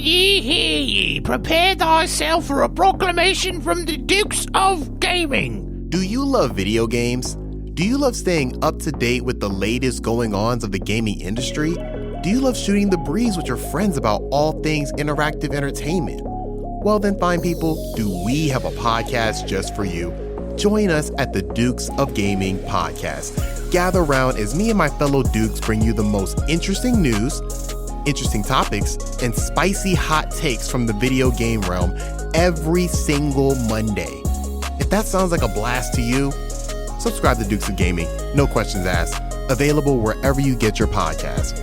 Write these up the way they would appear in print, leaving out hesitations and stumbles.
hear ye. Prepare thyself for a proclamation from the Dukes of Gaming. Do you love video games? Do you love staying up to date with the latest going-ons of the gaming industry? Do you love shooting the breeze with your friends about all things interactive entertainment? Well then, fine people, do we have a podcast just for you? Join us at the Dukes of Gaming podcast. Gather around as me and my fellow Dukes bring you the most interesting news, interesting topics, and spicy hot takes from the video game realm every single Monday. If that sounds like a blast to you, subscribe to Dukes of Gaming, no questions asked. Available wherever you get your podcast.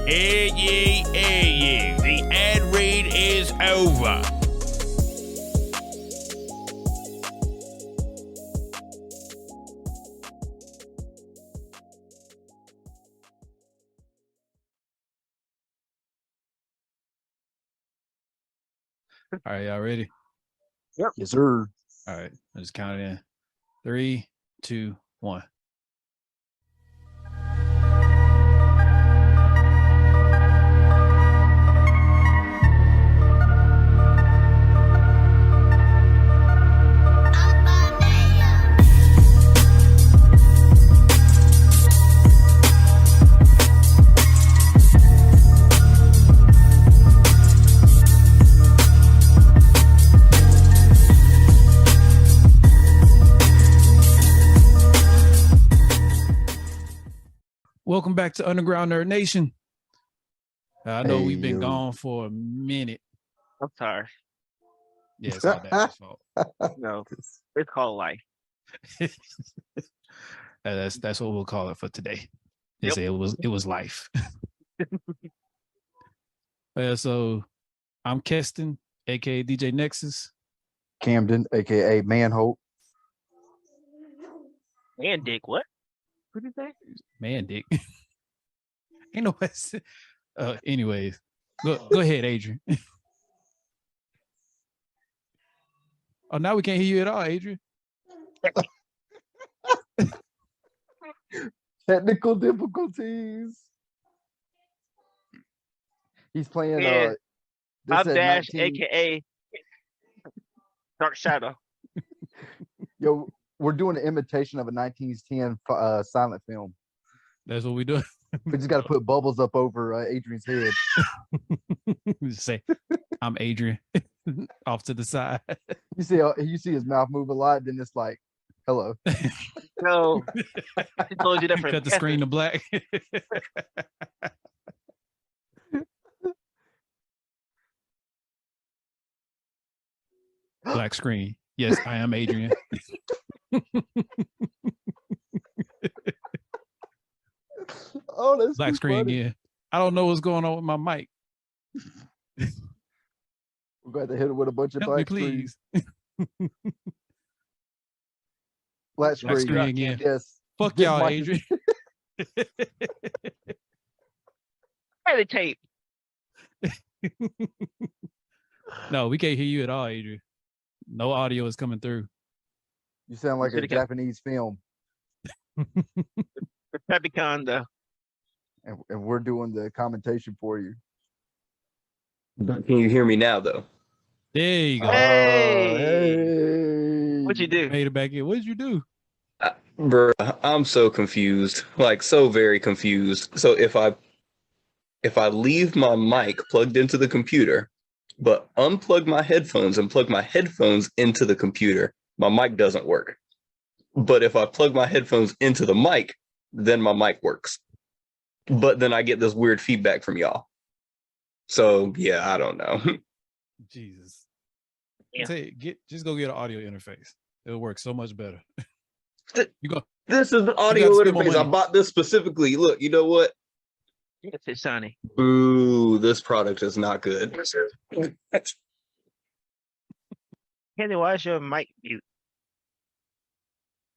Hear ye, the ad read is over. All right, y'all ready? Yep. Yes, sir. All right, I just count it in. 3, 2, 1. Welcome back to Underground Nerd Nation. I know we've been gone for a minute. I'm sorry. Yeah, it's not Dad's fault. No, it's called life. That's what we'll call it for today. It was life. So I'm Keston, aka DJ Nexus. Camden, aka Manhope. Man, Dick, what? What did you say? Man, Dick. Ain't no. Anyways, go ahead, Adrian. Oh, now we can't hear you at all, Adrian. Technical difficulties. He's playing. I'm Dash, aka Dark Shadow. Yo, we're doing an imitation of a 1910 silent film. That's what we do. We just got to put bubbles up over Adrian's head. Just say, "I'm Adrian," off to the side. You see his mouth move a lot. Then it's like, "Hello." No, I told you that. Cut the screen to black. Black screen. Yes, I am Adrian. Oh, that's black screen funny. again. I don't know what's going on with my mic. We're going to hit it with a bunch of Help black me, screens. please. Black screen again. Yes. Fuck y'all, Adrian. The tape. No, we can't hear you at all, Adrian. No audio is coming through. You sound like a Japanese film. Pepicon, and we're doing the commentation for you. Can you hear me now, though? There you go. Hey. What'd you do? Made it back in. What did you do? Bro, I'm so confused. Like, so very confused. So if I leave my mic plugged into the computer, but unplug my headphones and plug my headphones into the computer, my mic doesn't work. But if I plug my headphones into the mic, then my mic works. But then I get this weird feedback from y'all. So yeah, I don't know. Jesus. Yeah. Just go get an audio interface. It'll work so much better. This is the audio interface. I bought this specifically. Look, you know what? It's shiny. Ooh, this product is not good. Kenny, why is your mic mute?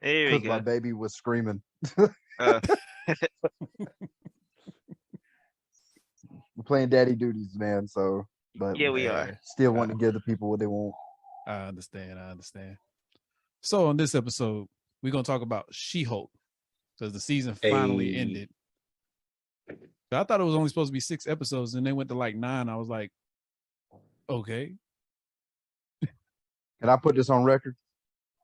There we Because go. my baby was screaming. Uh, We're playing daddy duties, man. So, but yeah, we are. still want to give the people what they want. I understand. So on this episode, we're gonna talk about She-Hulk because the season finally ended. I thought it was only supposed to be 6 episodes, and they went to like 9. I was like, Okay. Can I put this on record?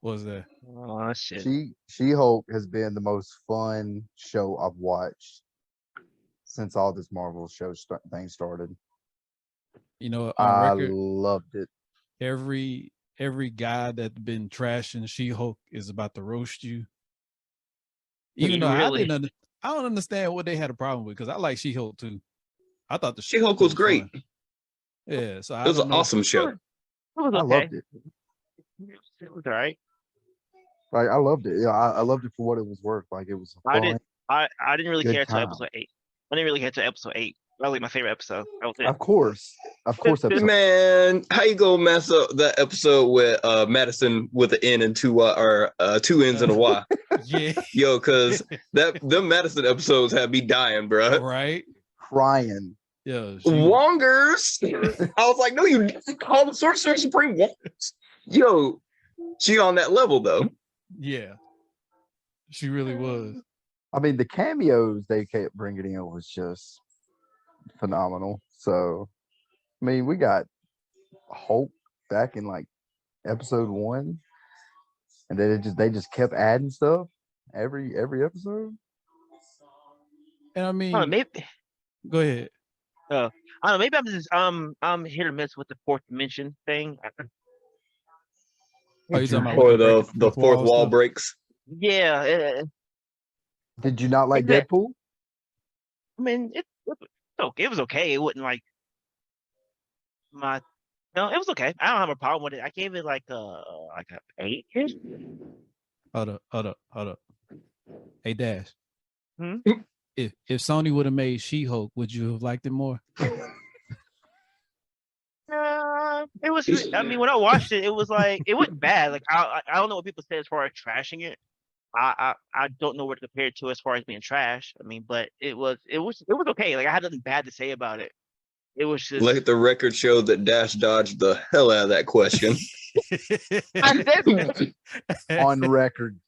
What was that? Oh shit. She-Hulk has been the most fun show I've watched since all this Marvel show thing started. You know, on I record, loved it. every guy that's been trashing She-Hulk is about to roast you. Even though Really? I don't understand what they had a problem with, because I like She-Hulk too. I thought the She-Hulk show was great. fun. Yeah, so It I was don't an know. awesome show. It was I okay. loved it. It was all right. Like I loved it. Yeah, I loved it for what it was worth. Like it was I fun. didn't. I didn't really Good care until time. episode 8. I didn't really care until episode 8. That was like my favorite episode. That was it. Of course. Episode. Man, how you gonna mess up that episode with Madison with an N and two N's and a Y? Yeah. Yo, cause them Madison episodes had me dying, bro. Right? Crying. Yeah. Wongers. I was like, no, you call the Sorcerer Supreme Wongers. Yo, she on that level though. Yeah. She really was. I mean, the cameos they kept bringing in was just phenomenal. So, I mean, we got Hulk back in like episode 1, and then they just kept adding stuff every episode. And I mean, I don't know, maybe go ahead. I don't know. Maybe I'm hit or miss with the fourth dimension thing. Oh, you talking about Or with the fourth wall stuff? breaks. Yeah. Did you not like Is it- Deadpool? I mean, it's okay. It was okay. It wasn't like my. No, it was okay. I don't have a problem with it. I gave it like a 8. Hold up. Hey, Dash. Hmm? If Sony would have made She-Hulk, would you have liked it more? It was. I mean, when I watched it, it was like it wasn't bad. Like I don't know what people say as far as trashing it. I don't know what to compare it to as far as being trash. I mean, but it was okay. Like I had nothing bad to say about it. It was just Let the record show that Dash dodged the hell out of that question. I said On record.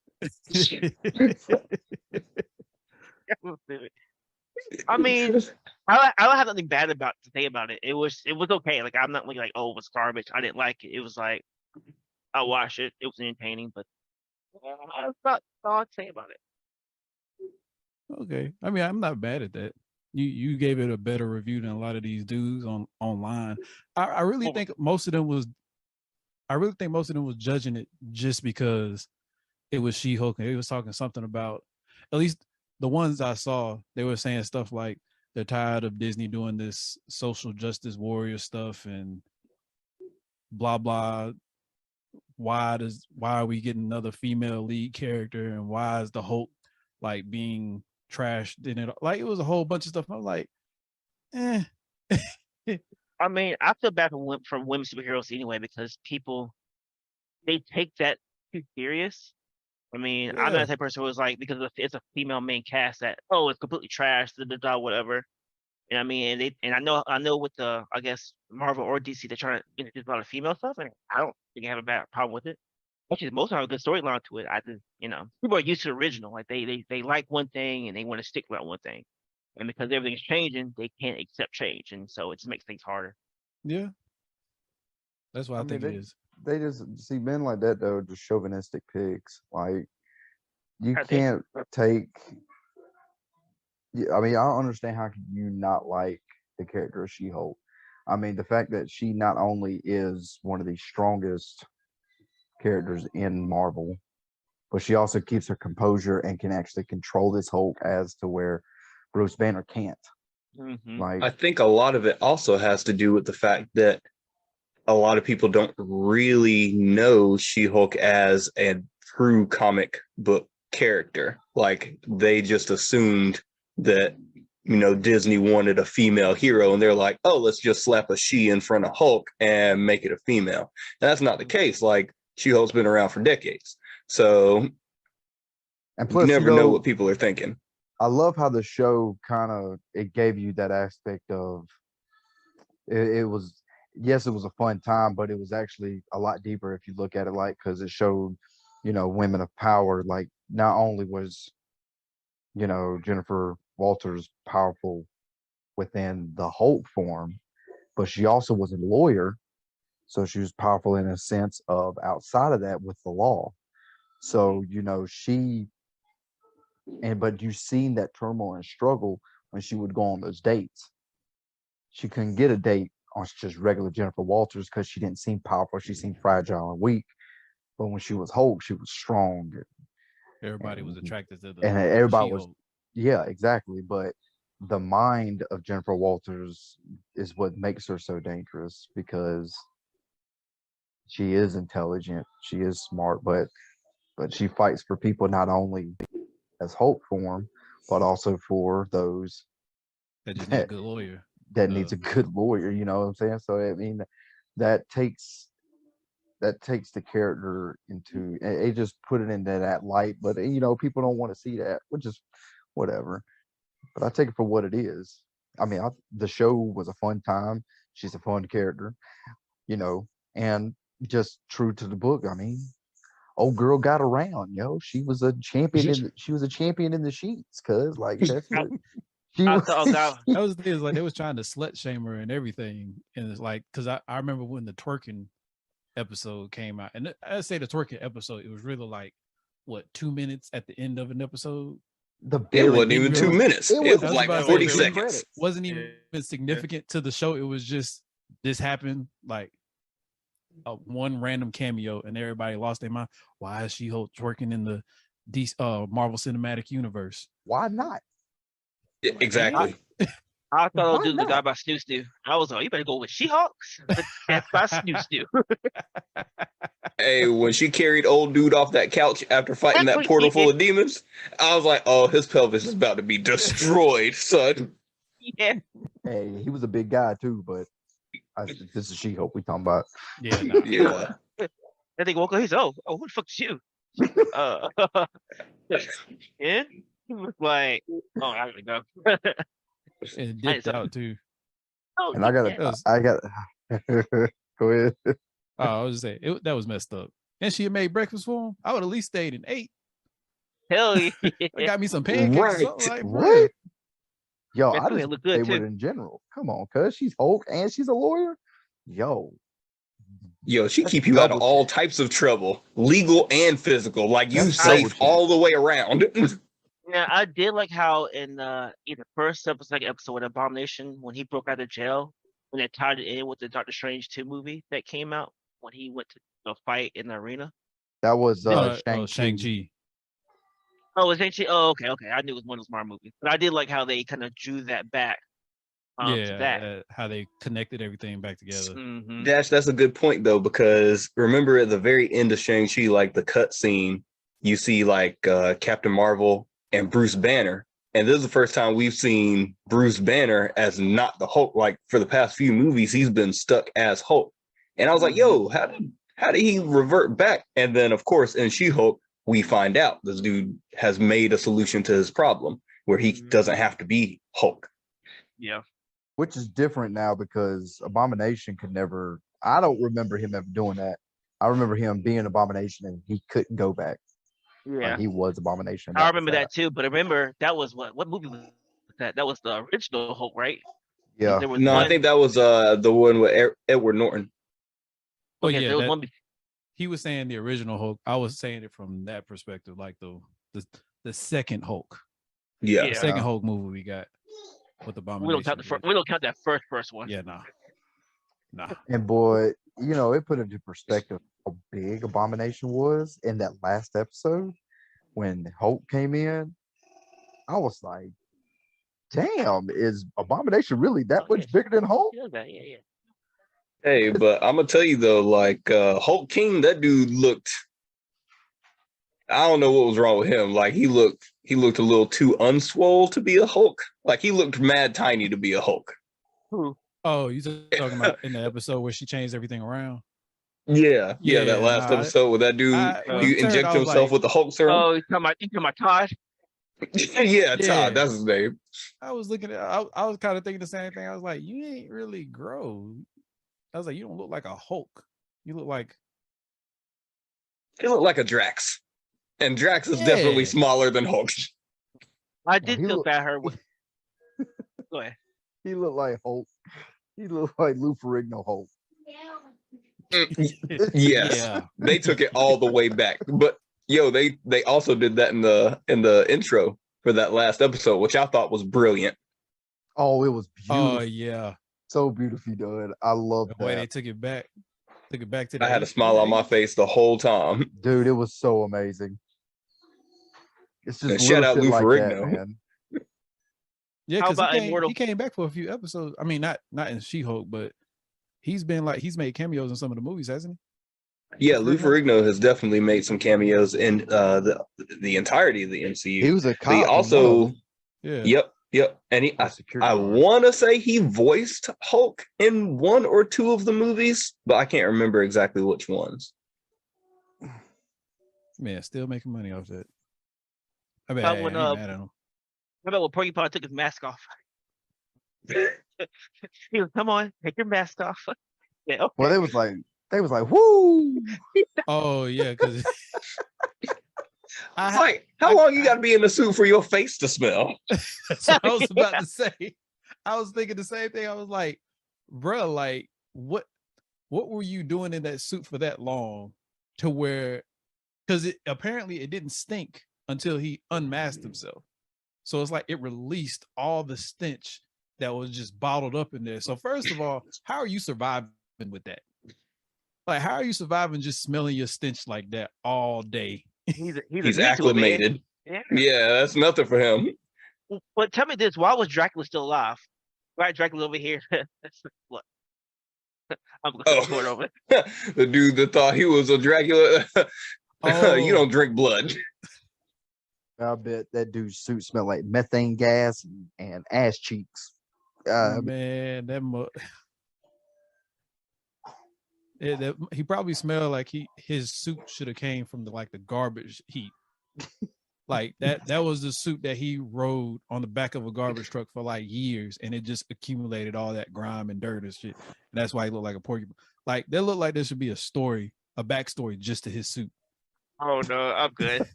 I mean, I don't have nothing bad to say about it. It was okay. Like I'm not like oh, it was garbage. I didn't like it. It was like I watched it. It was entertaining, but that's not all I'd say about it. Okay. I mean, I'm not bad at that. You gave it a better review than a lot of these dudes online. I really think most of them was judging it just because it was She-Hulk and they was talking something about, at least the ones I saw, they were saying stuff like they're tired of Disney doing this social justice warrior stuff and blah blah. Why are we getting another female lead character, and why is the Hulk like being trashed in it? Like it was a whole bunch of stuff. I'm like, I mean, I feel bad for women superheroes anyway because people they take that too serious. I mean, I'm not Yeah. the type of person who was like because it's a female main cast that oh it's completely trash, whatever. And I mean, and I know with the I guess Marvel or DC they're trying to introduce a lot of female stuff, and I don't think I have a bad problem with it. Actually, most of them have a good storyline to it. I just people are used to the original, like they like one thing and they want to stick with that one thing, and because everything's changing, they can't accept change, and so it just makes things harder. yeah, that's what I, I mean, think it is. They just see men like that though, just chauvinistic pigs. Like you I think- can't take. I mean, I don't understand how can you not like the character of She-Hulk. I mean, the fact that she not only is one of the strongest characters in Marvel, but she also keeps her composure and can actually control this Hulk as to where Bruce Banner can't. Mhm. Like, I think a lot of it also has to do with the fact that a lot of people don't really know She-Hulk as a true comic book character. Like they just assumed that Disney wanted a female hero and they're like, oh, let's just slap a she in front of Hulk and make it a female. And that's not the case. Like She-Hulk's been around for decades. So and you plus, never know what people are thinking. I love how the show it gave you that aspect of it was, yes, it was a fun time, but it was actually a lot deeper if you look at it, like, because it showed, women of power. Like not only was, Jennifer Walters powerful within the Hulk form, but she also was a lawyer So she was powerful in a sense of outside of that with the law. So, but you've seen that turmoil and struggle when she would go on those dates. She couldn't get a date on just regular Jennifer Walters because she didn't seem powerful. She seemed fragile and weak. But when she was Hulk, she was strong. Everybody was attracted to And the everybody was, She-Hulk. yeah, exactly. But the mind of Jennifer Walters is what makes her so dangerous because she is intelligent, she is smart, but she fights for people not only as Hulk form, but also for those That just need a good lawyer. that needs a good lawyer. You know what I'm saying? So I mean, that takes the character into it. Just put it into that light, but people don't want to see that, which is whatever. But I take it for what it is. I mean, the show was a fun time. She's a fun character, and just true to the book. I mean, old girl got around, she was a champion. She was a champion in the sheets, cause like that's what she I was. thought that That was the thing, is like they was trying to slut shame her and everything. And it's like, because I remember when the twerking episode came out, and I say the twerking episode, it was really like, what, 2 minutes at the end of an episode? It wasn't even didn't 2 really- minutes. it It was was like about to 40 say, seconds. credits. Wasn't even significant to the show. It was just, this happened, like one random cameo, and everybody lost their mind. Why is She-Hulk twerking in the Marvel Cinematic Universe? Why not? Yeah, exactly. I thought old Why dude was the guy not? by Snoo Snoo. I was like, you better go with She-Hulks. That's by Snoo Snoo. Hey, when she carried old dude off that couch after fighting that That's what portal he full did. of demons, I was like, oh, his pelvis is about to be destroyed, son. Yeah. Hey, he was a big guy too, but this is She-Hulk we talking about. Yeah, nah. Yeah. I think woke up. He's who the fuck is you? Yeah. He was like, oh, I gotta go. And dipped saw- out too. Oh, And I got That was, go ahead. I was just saying, that was messed up. And she had made breakfast for him. I would at least stayed and ate. hell yeah. I got me some pancakes. Right. Or something, like, What? bruh. Yo, That I food just look stay good with too. it in general. Come on, cuz she's Hulk and she's a lawyer. Yo, Yo, she That's keep you out of double all types of trouble, legal and physical. Like you That's safe double check. all the way around. Yeah, I did like how in either first episode, second episode with Abomination, when he broke out of jail, when they tied it in with the Doctor Strange 2 movie that came out when he went to the fight in the arena. that was Shang-Chi. Shang-Chi. Oh, was Shang-Chi? Oh, okay. I knew it was one of those Marvel movies, but I did like how they kind of drew that back. To that. How they connected everything back together. Mhm. Dash, that's a good point though, because remember at the very end of Shang-Chi, like the cut scene, you see like Captain Marvel and Bruce Banner. And this is the first time we've seen Bruce Banner as not the Hulk. Like for the past few movies, he's been stuck as Hulk. And I was like, yo, how did he revert back? And then of course in She-Hulk, we find out this dude has made a solution to his problem where he doesn't have to be Hulk. Yeah. Which is different now because Abomination could never. I don't remember him ever doing that. I remember him being Abomination and he couldn't go back. Yeah. Like he was Abomination. I remember that too, but remember that was what movie was that? That was the original Hulk, right? Yeah. There was No, one, I think that was the one with Edward Norton. Oh okay, yeah, there was that- one he was saying the original Hulk. I was saying it from that perspective, like the second Hulk, Yeah. the Yeah. second Hulk movie we got with Abomination. we don't count the first. We don't count that first one. Yeah, nah. And boy, it put into perspective how big Abomination was in that last episode when Hulk came in. I was like, damn, is Abomination really that Oh, much yeah. bigger than Hulk? Yeah. Hey, but I'm gonna tell you though, like Hulk King, that dude looked. I don't know what was wrong with him. Like he looked a little too unswole to be a Hulk. Like he looked mad tiny to be a Hulk. Who? Oh, you talking about in the episode where she changed everything around? Yeah, Yeah, that last nah, episode with that dude when you he turned, inject I was himself like- with the Hulk serum. Oh, you talking about Todd? Yeah, Yeah. Todd, that's his name. I was looking at. I was kind of thinking the same thing. I was like, you ain't really grow. I was like, you don't look like a Hulk. You look like He looked like a Drax, and Drax is Yeah. definitely smaller than Hulk. I did he feel look- bad her. Go ahead. He looked like Hulk. He looked like Lou Ferrigno Hulk. Yes, Yeah. they took it all the way back. But yo, they also did that in the intro for that last episode, which I thought was brilliant. Oh, it was beautiful. Oh yeah. So beautifully done. I love The way they that. took it back to the I had a 80s. smile Yeah, on my 80s. face the whole time. Dude, it was so amazing. It's just And shout little out shit Lou like Ferrigno. that, man. Yeah, How because about Immortal? he came back for a few episodes. I mean, not in She-Hulk, but he's made cameos in some of the movies, hasn't Yeah, Lou Ferrigno has definitely made some cameos in the entirety of the MCU. He was a But he cop. also, he? Yeah. yep, and A security I guard. want to say he voiced Hulk in one or two of the movies, but I can't remember exactly which ones. Man, still making money off that. I mean, How I when, ain't mad at him. How about when Porcupine took his mask off? He was, come on, take your mask off. Yeah, okay. Well, they was like, whoo! Oh yeah, because It's like, how long you got to be in the suit for your face to smell? that's what I was about to say. I was thinking the same thing. I was like, bruh, like what were you doing in that suit for that long to where, because apparently it didn't stink until he unmasked himself. So it's like it released all the stench that was just bottled up in there. So first of all, how are you surviving with that? Like, how are you surviving just smelling your stench like that all day? He's He's used to it, man. acclimated. Yeah. Yeah, that's nothing for him. But tell me this: why was Dracula still alive? Why Dracula over here? Look, I'm going Oh. to it over. The dude that thought he was a Dracula. Oh. You don't drink blood. I bet that dude's suit smelled like methane gas and ass cheeks. Man, he probably smelled like his suit should have came from the garbage heap. Like that was the suit that he rode on the back of a garbage truck for like years, and it just accumulated all that grime and dirt and shit. And that's why he looked like a porcupine. Like that looked like there should be a backstory just to his suit. Oh no, I'm good.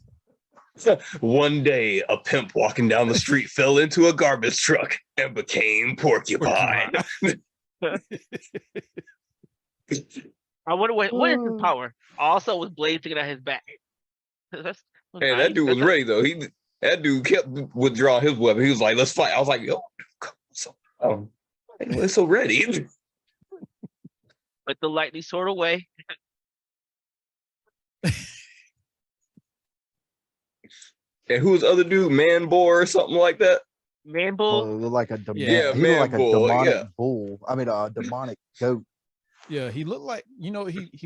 One day, a pimp walking down the street fell into a garbage truck and became Porcupine. I wonder what is his power. Also, was Blade taking out his back? That's Hey, that dude was ready though. That dude kept withdrawing his weapon. He was like, "Let's fight." I was like, "Yo, it's so ready." Put the lightning sword away. And who's the other dude? Man Boy or something like that? Man Oh, bull. it looked like a Yeah, he looked like a man bull, demonic yeah. bull. I mean, a demonic goat. Yeah, he looked like he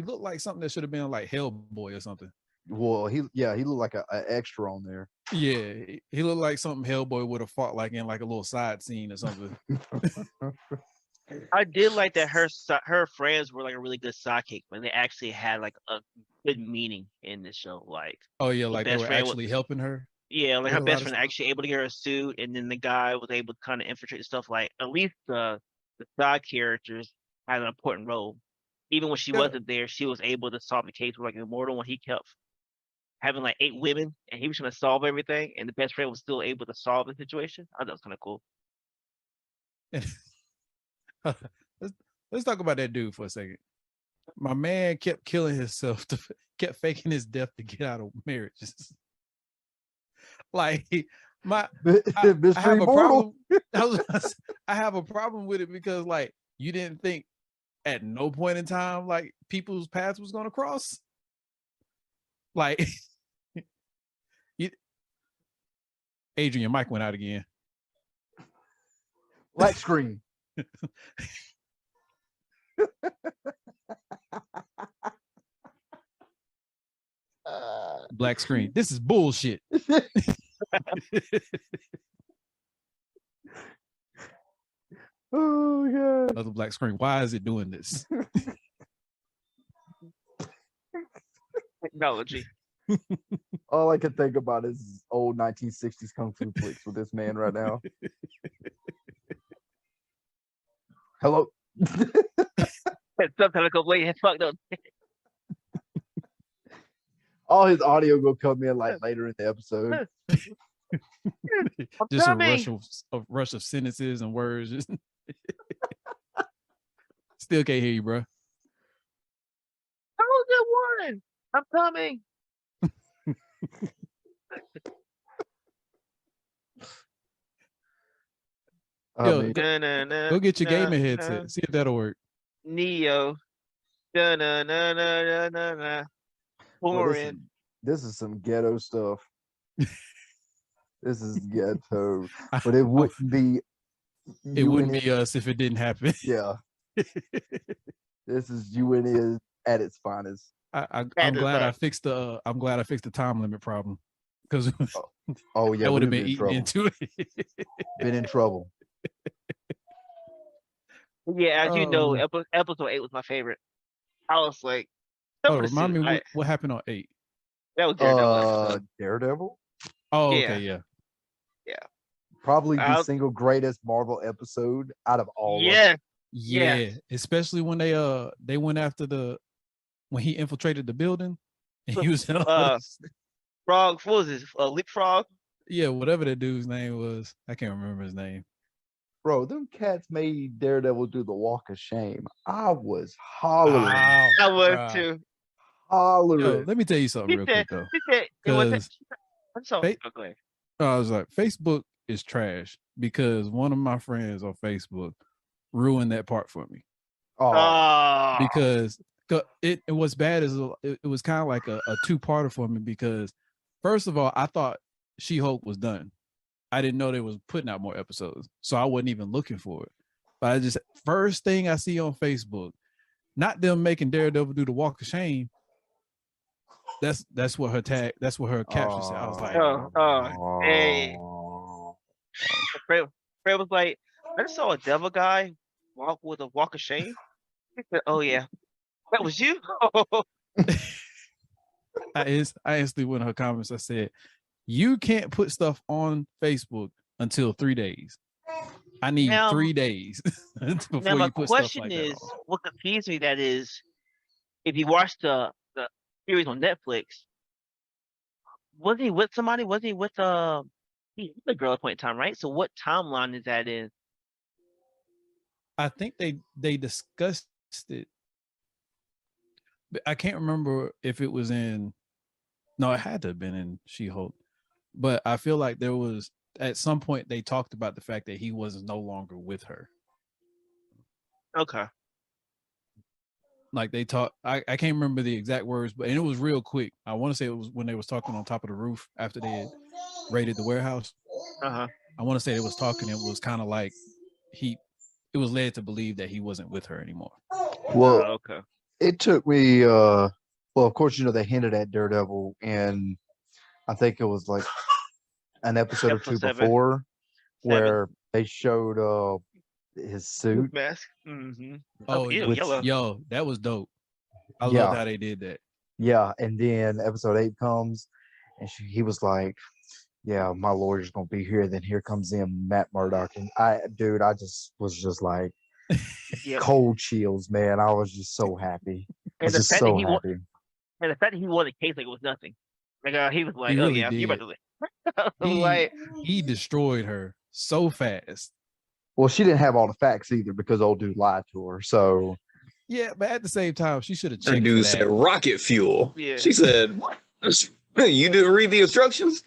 looked like something that should have been like Hellboy or something. Well, he looked like a extra on there. Yeah, he looked like something Hellboy would have fought like in like a little side scene or something. I did like that her friends were like a really good sidekick, but they actually had like a good meaning in this show. Like, Oh yeah, like they best were friend actually helping her. yeah, like With her a lot best of friend stuff. actually able to get her a suit, and then the guy was able to kind of infiltrate the stuff. Like, at least the side characters had an important role. Even when she Yeah. wasn't there, she was able to solve the case with like Immortal when he kept having like 8 women and he was trying to solve everything, and the best friend was still able to solve the situation. I thought that was kind of cool. Let's talk about that dude for a second. My man kept killing himself, kept faking his death to get out of marriages. Like I have Mystery a Immortal. problem. I have a problem with it because like you didn't think at no point in time like people's paths was gonna cross. Like Adrian, your mic went out again. Black screen. Black screen. This is bullshit. Oh god. Another black screen. Why is it doing this? Technology. All I can think about is old 1960s kung fu flicks with this man right now. Hello. Sometimes I go late and fucked up. All his audio will come in like later in the episode. Just coming. a rush of sentences and words. Still can't hear you, bro. run! I'm coming. I Yo, mean, go get your gaming headset. See if that'll work. Neo. Da-na-na-na-na-na-na. well, Foreign. this is some ghetto stuff. This is ghetto, I- but it wouldn't be. It wouldn't UNN be us if it didn't happen. Yeah, this is UNN at its finest. I'm That is glad I us. fixed the time limit problem because Oh yeah, that would have we've been been in eaten trouble. into it. Been in trouble. Yeah, as you Oh, know, man. episode 8 was my favorite. I was like, Oh, some of the remind me suit, what happened on 8. that was Daredevil episode. Daredevil, Oh, Yeah. okay, yeah. probably the I'll- single greatest Marvel episode out of all. Of Yeah, Yeah, Yes. especially when they went after when he infiltrated the building and he was Frog. What was this? Leapfrog. yeah, whatever that dude's name was. I can't remember his name. Bro, them cats made Daredevil do the walk of shame. I was hollering, Ow, I was bruh. too. hollering. Yo, let me tell you something He real said. quick though. He said. It was. 'Cause I'm sorry. Oh, go ahead. I was like, Facebook is trash because one of my friends on Facebook ruined that part for me. Oh, Because it was bad as it was kind of like a two-parter for me because first of all, I thought She-Hulk was done. I didn't know they was putting out more episodes, so I wasn't even looking for it. But I just first thing I see on Facebook, not them making Daredevil do the walk of shame. That's what her caption said. I was like, hey. Fred was like, I just saw a devil guy walk with a walk of shame. He said, oh yeah, that was you. I instantly went in her comments. I said, you can't put stuff on Facebook until 3 days. I need Now- 3 days before Now my you put stuff question like is, that on. what confused me that is, if you watch the series on Netflix, was he with somebody? Was he with the girl at point in time, right? So what timeline is that in? I think they discussed it. But I can't remember if it was in. No, it had to have been in She-Hulk. But I feel like there was at some point they talked about the fact that he was no longer with her. Okay. Like they talked, I can't remember the exact words, but and it was real quick. I want to say it was when they was talking on top of the roof after they had raided the warehouse. Uh-huh. I want to say they was talking. It was kind of like it was led to believe that he wasn't with her anymore. Well, Okay. it took me. Well, of course, they hinted at Daredevil, and I think it was like an episode or two Episode 7. before where they showed his suit. Mask. Mm-hmm. Oh, ew, yellow. yo, that was dope. I Yeah. loved how they did that. Yeah, and then episode 8 comes, and he was like, "Yeah, my lawyer's gonna be here." Then here comes in Matt Murdock, and I just was just like Yep. cold chills, man. I was just so happy. I And was the just fact so that he happy. and the fact that he won the case like it was nothing. Like he was like, He oh really yeah, you about did. to live. He, Like, he destroyed her so fast. Well, she didn't have all the facts either because old dude lied to her. So Yeah, but at the same time, she should have That checked. dude for said that. rocket fuel. Yeah. She said, "What? You didn't read the instructions?"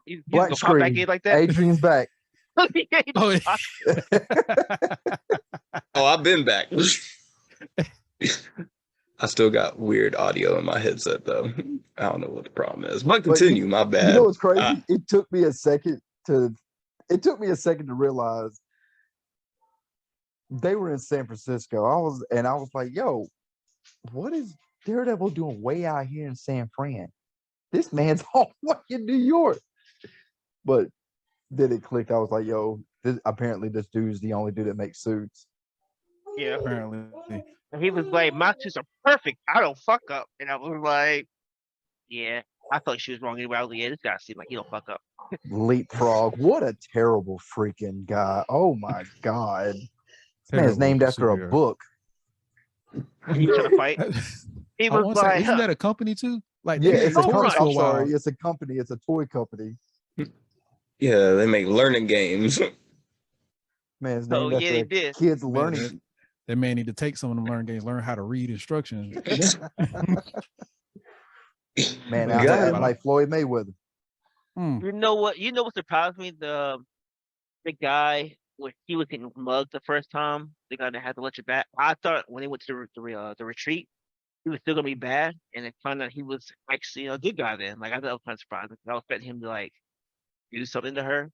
you black gonna pop back screen. in like that? Adrian's back. Oh, yeah. Oh, I've been back. I still got weird audio in my headset though. I don't know what the problem is. But continue, my bad. You know what's crazy? Ah. It took me a second to realize they were in San Francisco. I was like, yo, what is Daredevil doing way out here in San Fran? This man's all fucking New York. But then it clicked. I was like, yo, apparently this dude's the only dude that makes suits. Yeah. Apparently, And he was like, my suits are perfect. I don't fuck up. And I was like, yeah. I felt like she was wrong anyway. I was like, yeah, this guy seems like he don't fuck up. Leapfrog. What a terrible freaking guy. Oh my God. This man's Terrible named after a superhero. book. He was trying to fight. He I was wanna say, like, isn't that a company too? Like, Yeah, they it's made a toys company. for a I'm while. sorry. It's a company. It's a toy company. Yeah, they make learning games. Man, it's Oh, named yeah, after they a did. kid's Man, learning. That man need to take some of them learn games, learn how to read instructions. Man, Yeah. out Got there it. like Floyd Mayweather. Hmm. You know what? You know what surprised me? The guy when he was getting mugged the first time, the guy that had to let you back. I thought when they went to the retreat, he was still gonna be bad, and then found out he was actually a good guy. Then, like I thought that was kind of surprising. I was expecting him to like do something to her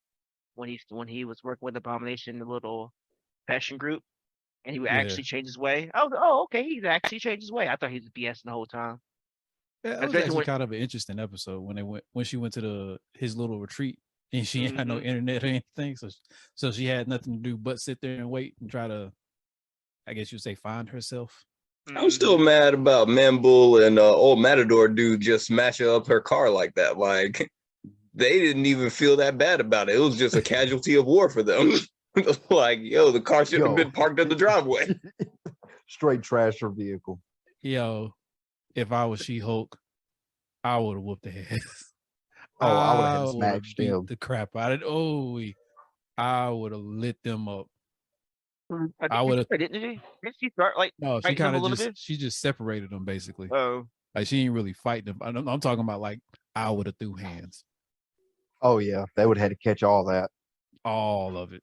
when he was working with Abomination, the little passion group, and he would Yeah. actually change his way. I was, oh, okay, he's actually changed his way. I thought he was BSing the whole time. Yeah, it was Especially actually when, kind of an interesting episode when she went to his little retreat and she had no internet or anything, so she had nothing to do but sit there and wait and try to, I guess you'd say, find herself. I'm still mad about Manbull and old Matador dude just smashing up her car like that. Like they didn't even feel that bad about it. It was just a casualty of war for them. Like, yo, the car shouldn't have been parked in the driveway. Straight trash her vehicle. Yo, if I was She-Hulk, I would have whooped their ass. Oh, I would have had would've smashed beat him. the crap out of it. Oh, I would have lit them up. I would have. Didn't she start like No, she fighting him kind a of little just bit? she just separated them basically. Oh, Like she ain't really fight them. I'm talking about like I would have threw hands, Oh yeah, they would have had to catch all that. all of it.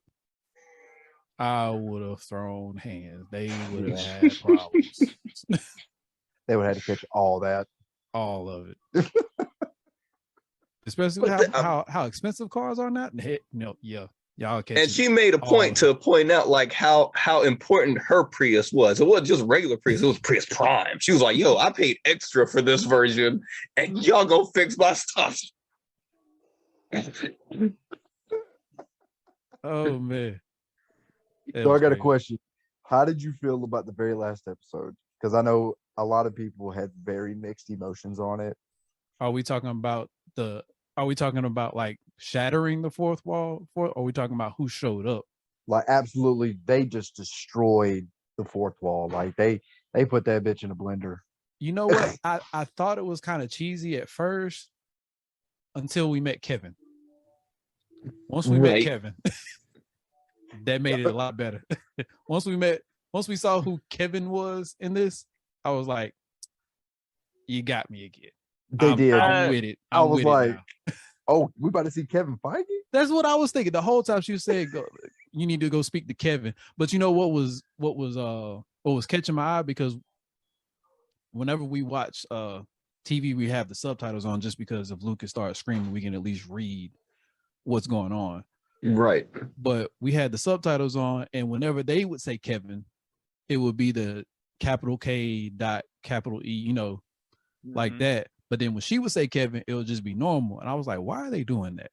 I would have thrown hands. They would have had problems. They would have had to catch all that. All of it. Especially with how expensive cars are now. No, yeah, y'all catch. And she made a point to point out like how important her Prius was. It wasn't just regular Prius, it was Prius Prime. She was like, yo, I paid extra for this version and y'all go fix my stuff. Oh man. That So I was got a crazy. question. How did you feel about the very last episode? Because I know a lot of people had very mixed emotions on it. Are we talking about like shattering the fourth wall? Or are we talking about who showed up? Like absolutely, they just destroyed the fourth wall. Like they put that bitch in a blender. You know what? I thought it was kind of cheesy at first until we met Kevin. Once we met Right. Kevin, that made it a lot better. Once we saw who Kevin was in this, I was like, you got me again. They did. I'm with it. I was like, now. oh, we about to see Kevin Feige? That's what I was thinking the whole time. She said, you need to go speak to Kevin. But you know what was catching my eye, because whenever we watch TV, we have the subtitles on just because if Lucas starts screaming, we can at least read what's going on. Right. But we had the subtitles on, and whenever they would say Kevin, it would be the capital K dot capital E, like that. But then when she would say Kevin, it would just be normal. And I was like, why are they doing that?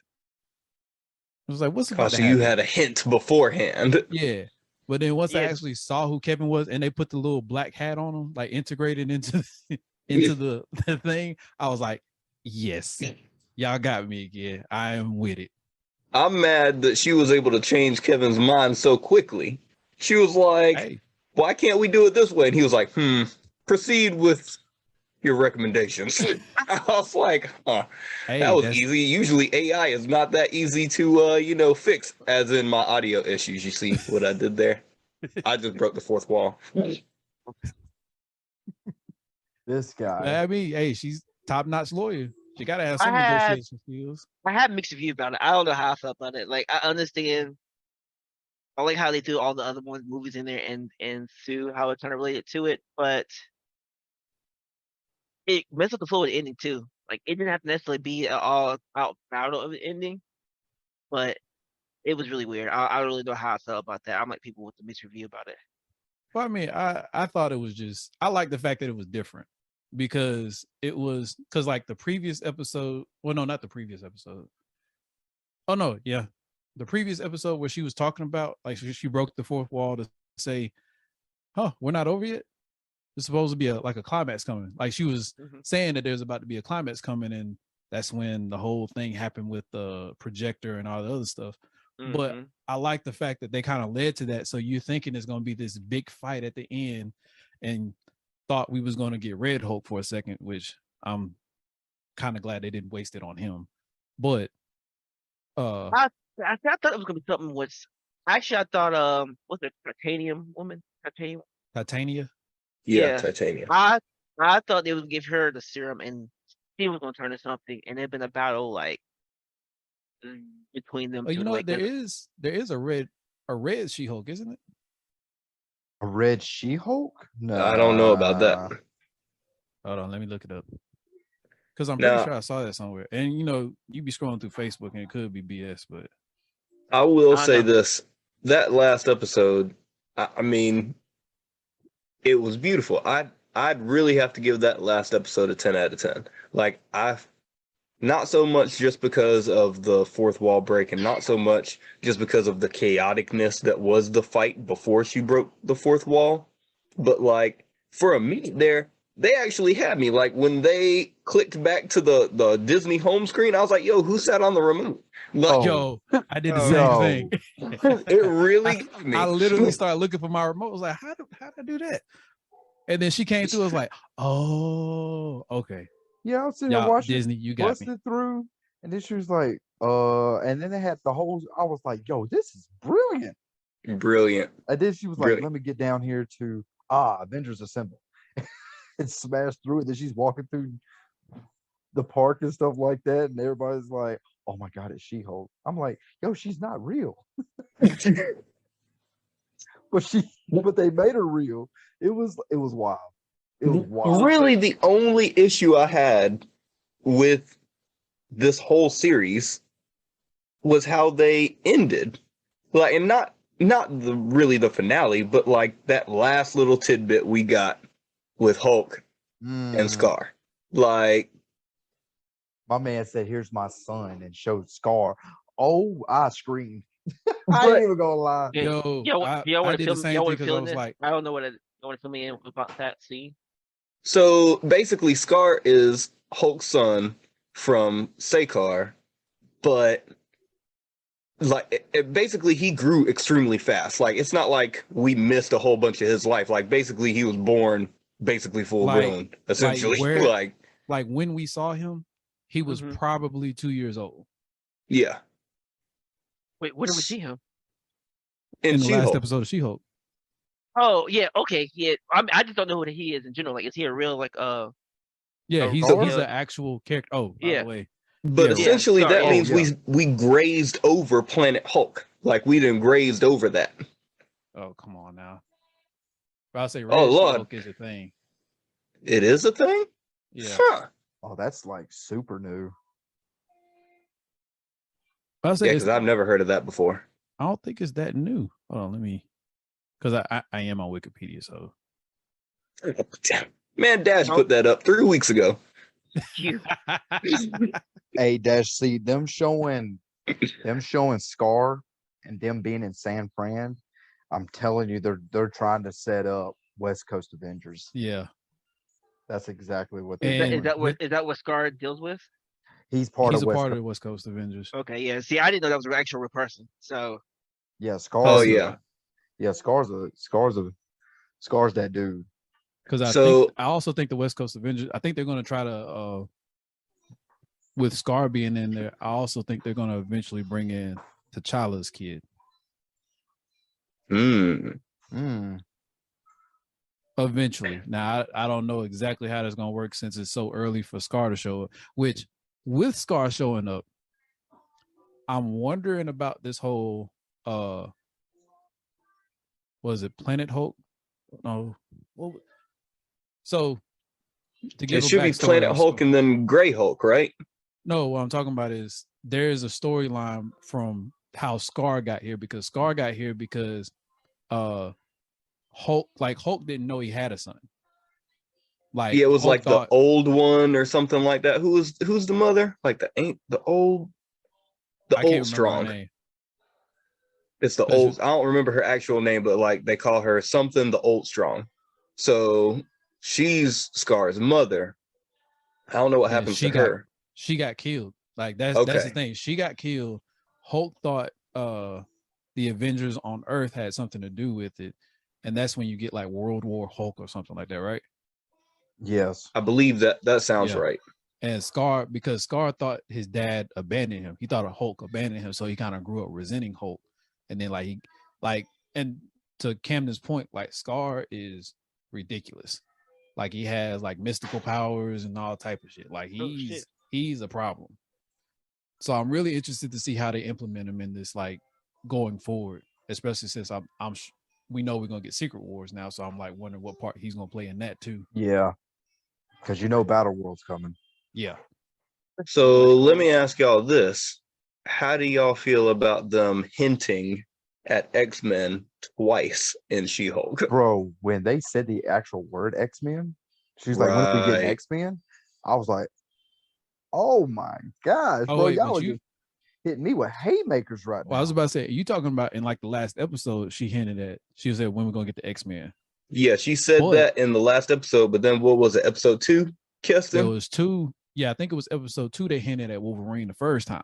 I was like, what's about to So happen? you had a hint beforehand. Yeah. But then once I Yes. actually saw who Kevin was and they put the little black hat on him, like integrated into the thing, I was like, yes, y'all got me again. I am with it. I'm mad that she was able to change Kevin's mind so quickly. She was like, Hey, why can't we do it this way? And he was like, proceed with your recommendations. I was like, hey, that was that's- easy. Usually AI is not that easy to fix, as in my audio issues. You see what I did there? I just broke the fourth wall. This guy. I mean, hey, she's top-notch lawyer. She gotta have I some had- negotiation skills. I have mixed reviews about it. I don't know how I felt about it. Like I understand. I like how they threw all the other movies in there and Sue, how it's kind of related to it, but it messed up the flow of the ending too. Like it didn't have to necessarily be an all out battle of the ending, but it was really weird. I don't really know how I felt about that. I'm like people with the mixed review about it. Well, I mean, I thought it was just, I like the fact that it was different because like the previous episode, well, no, not the previous episode. Oh no, yeah. The previous episode where she was talking about, like she broke the fourth wall to say, we're not over yet. There's supposed to be a climax coming. Like she was saying that there's about to be a climax coming, and that's when the whole thing happened with the projector and all the other stuff. But I like the fact that they kind of led to that. So you're thinking it's going to be this big fight at the end, and thought we was going to get Red Hulk for a second, which I'm kind of glad they didn't waste it on him. But I thought it was gonna be something with Actually, I thought what's the titanium woman? Titanium. Titania. Yeah, Yeah. Titania. I thought they would give her the serum and she was gonna turn to something, and it'd been a battle like between them Oh, two. you know Like what? There is a red She-Hulk, isn't it? A red She-Hulk? No. I don't know about that. Hold on, let me look it up. Because I'm pretty Now, sure I saw that somewhere. And you know, you be scrolling through Facebook and it could be BS, but I will I say know. this: that last episode, I mean, it was beautiful. I'd really have to give that last episode a 10 out of 10. Like not so much just because of the fourth wall break, and not so much just because of the chaoticness that was the fight before she broke the fourth wall, but like for a minute there, they actually had me. Like when they clicked back to the Disney home screen, I was like, "Yo, who sat on the remote?" Like, Oh. yo, I did the Oh, same yo. thing. it really got me. I literally started looking for my remote. I was like, how did I do that? And then she came through. I was like, oh, okay. Yeah, I was sitting there Y'all, watching, Disney, you got me. busted through, and then she was like, and then they had the whole. I was like, yo, this is brilliant. Brilliant. And then she was like, Brilliant. let me get down here to Avengers Assemble, and smashed through it. Then she's walking through the park and stuff like that, and everybody's like, oh my god, it's She-Hulk. I'm like, yo, she's not real. But they made her real. It was wild. It was wild. Really, the only issue I had with this whole series was how they ended. Like, and not really the finale, but like that last little tidbit we got with Hulk and Scar. Like, my man said, here's my son, and showed Scar. Oh, I screamed. I ain't even gonna lie. Yo, y'all I want to did film? the same Y'all thing want to because I film was this? like, I don't know what to film me in about that scene. so basically, Scar is Hulk's son from Sakar, but like basically he grew extremely fast. Like it's not like we missed a whole bunch of his life. Like basically he was born basically full grown, essentially. like when we saw him, he was probably 2 years old. Yeah. Wait, where did we see him? In the last She-Hulk. episode of She-Hulk. Oh yeah, okay, yeah. I just don't know who he is in general. Like, is he a real like Yeah, Oh, he's oh, an yeah. actual character. Oh, by Yeah. the way. But Yeah, essentially Scar, that yeah. means we grazed over Planet Hulk. Like we done grazed over that. Oh, come on now. But I'll say Red Lord. She-Hulk is a thing. It is a thing? Yeah. Huh. Oh, that's like super new. I'll say Yeah, it's, because I've never heard of that before. I don't think it's that new. Hold on, let me, because I am on Wikipedia, so. Man, Dash put that up 3 weeks ago. You. Hey, Dash, see them showing Scar and them being in San Fran. I'm telling you, they're trying to set up West Coast Avengers. Yeah. That's exactly what Is they're that doing. is that what Scar deals with? He's part He's of a West part of Coast. the West Coast Avengers. Okay, yeah. See, I didn't know that was an actual real person. So Yeah, Oh, Scar's yeah. Scar's that dude. Because I also think the West Coast Avengers, I think they're going to try to, with Scar being in there, I also think they're going to eventually bring in T'Challa's kid. Eventually. Now, I don't know exactly how that's going to work since it's so early for Scar to show up, which with Scar showing up, I'm wondering about this whole, was it Planet Hulk? No. So, to give It should be Planet Hulk and then Gray Hulk, right? No, what I'm talking about is there is a storyline from how Scar got here, because Scar got here because Hulk didn't know he had a son. Like, yeah, it was Hulk like the old one or something like that. Who's the mother? Like the old strong. It's the old. I don't remember her actual name, but like they call her something the old strong. So she's Scar's mother. I don't know what happens to her. She got killed. Like that's the thing. She got killed. Hulk thought the Avengers on Earth had something to do with it, and that's when you get like World War Hulk or something like that, right? Yes, I believe that sounds right. And Scar, because Scar thought his dad abandoned him. He thought a Hulk abandoned him, so he kind of grew up resenting Hulk. And then like Like, and to Camden's point, like Scar is ridiculous. Like he has like mystical powers and all type of shit. Like he's a problem. So I'm really interested to see how they implement him in this, like going forward, especially since we know we're gonna get Secret Wars now. So I'm like wondering what part he's gonna play in that too. Yeah, because Battle World's coming. Yeah. So let me ask y'all this: how do y'all feel about them hinting at X-Men twice in She-Hulk? Bro, when they said the actual word X-Men, she's like, when we get Right. X-Men? I was like, oh my gosh, Oh, bro, wait, y'all but are just hitting me with haymakers right now. Well, I was about to say, you talking about in like the last episode, she hinted at, she said, when we're going to get the X-Men. Yeah, she said that in the last episode, but then what was it, episode 2, Kirsten? There was 2. Yeah, I think it was episode 2 they hinted at Wolverine the first time.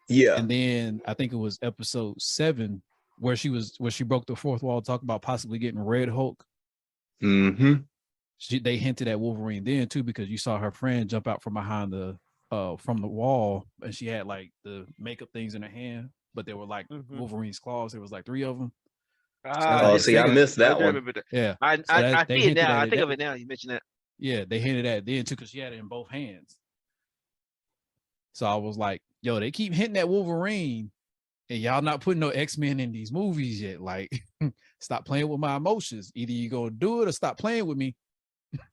Yeah. And then I think it was episode 7 where she broke the fourth wall talking about possibly getting Red Hulk. Mm-hmm. They hinted at Wolverine then too, because you saw her friend jump out from behind from the wall, and she had like the makeup things in her hand, but they were like Wolverine's claws. There was like 3 of them. See, I missed that one. Yeah, I see it now. I think of it now. You mentioned that. Yeah, they hinted at it then too, because she had it in both hands. So I was like, yo, they keep hinting at Wolverine, and y'all not putting no X-Men in these movies yet. Like, stop playing with my emotions. Either you gonna do it or stop playing with me.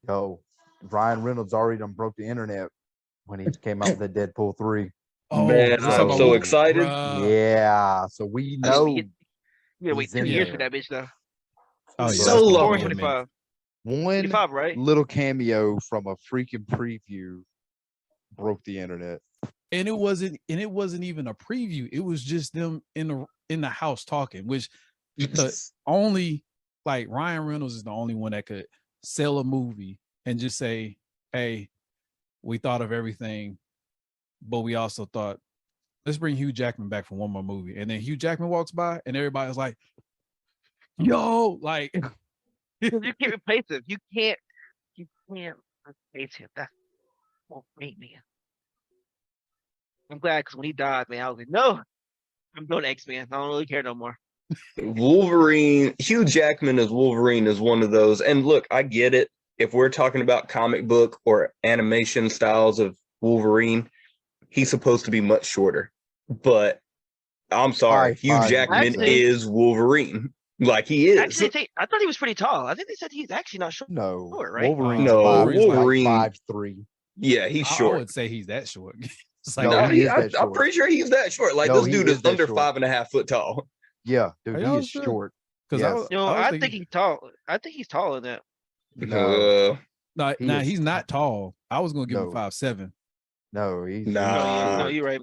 Yo, Ryan Reynolds already done broke the internet when he came out with the Deadpool 3. Oh, man, I'm so excited. Yeah, so we know. Yeah, wait 2 years for that bitch though. Oh, yeah, so long. 25. One 25, right? little cameo from a freaking preview broke the internet. And it wasn't even a preview. It was just them in the house talking, which the only, like, Ryan Reynolds is the only one that could sell a movie and just say, hey, we thought of everything, but we also thought, let's bring Hugh Jackman back for one more movie. And then Hugh Jackman walks by and everybody's like, yo, like, you can't replace him. You can't replace him. That's great, man. I'm glad, because when he died, man, I was like, no, I'm doing X-Men. I don't really care no more. Wolverine, Hugh Jackman as Wolverine is one of those. And look, I get it. If we're talking about comic book or animation styles of Wolverine, he's supposed to be much shorter. But I'm sorry, Hugh Jackman is Wolverine. Like, he is. Actually, I thought he was pretty tall. I think they said he's actually not short. No, right? Wolverine's Wolverine 5'3". Yeah, he's short. I would say he's that short. Like, no, I'm pretty sure he's that short. Like, this dude is under 5.5 foot tall. Yeah, dude, he is short. Because I think he's tall. I think he's taller than that. No, he's not tall. I was gonna give him 5'7". No, he's no, you're right.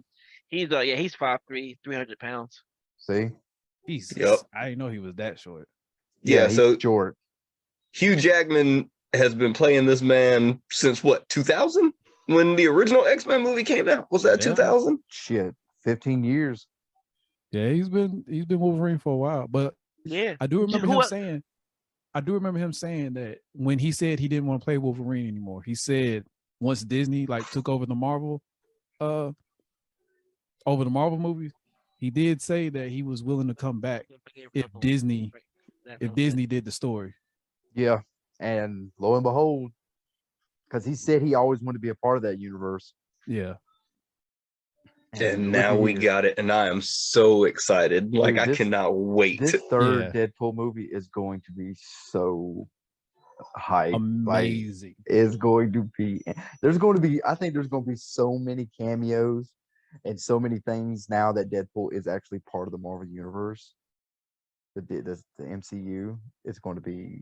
He's 5'3", 300 pounds. See, I didn't know he was that short. Yeah, so short. Hugh Jackman has been playing this man since what, 2000? When the original X-Men movie came out? Was that 2000? Shit, 15 years. Yeah, he's been Wolverine for a while. But yeah, I do remember him saying that when he said he didn't want to play Wolverine anymore, he said once Disney like took over the Marvel movies, he did say that he was willing to come back if Disney did the story. Yeah, and lo and behold, because he said he always wanted to be a part of that universe. Yeah. And now we got it, and I am so excited. Like, I cannot wait. This third Deadpool movie is going to be so hype. Amazing. Like, it's going to be. I think there's going to be so many cameos and so many things now that Deadpool is actually part of the Marvel Universe. The MCU is going to be.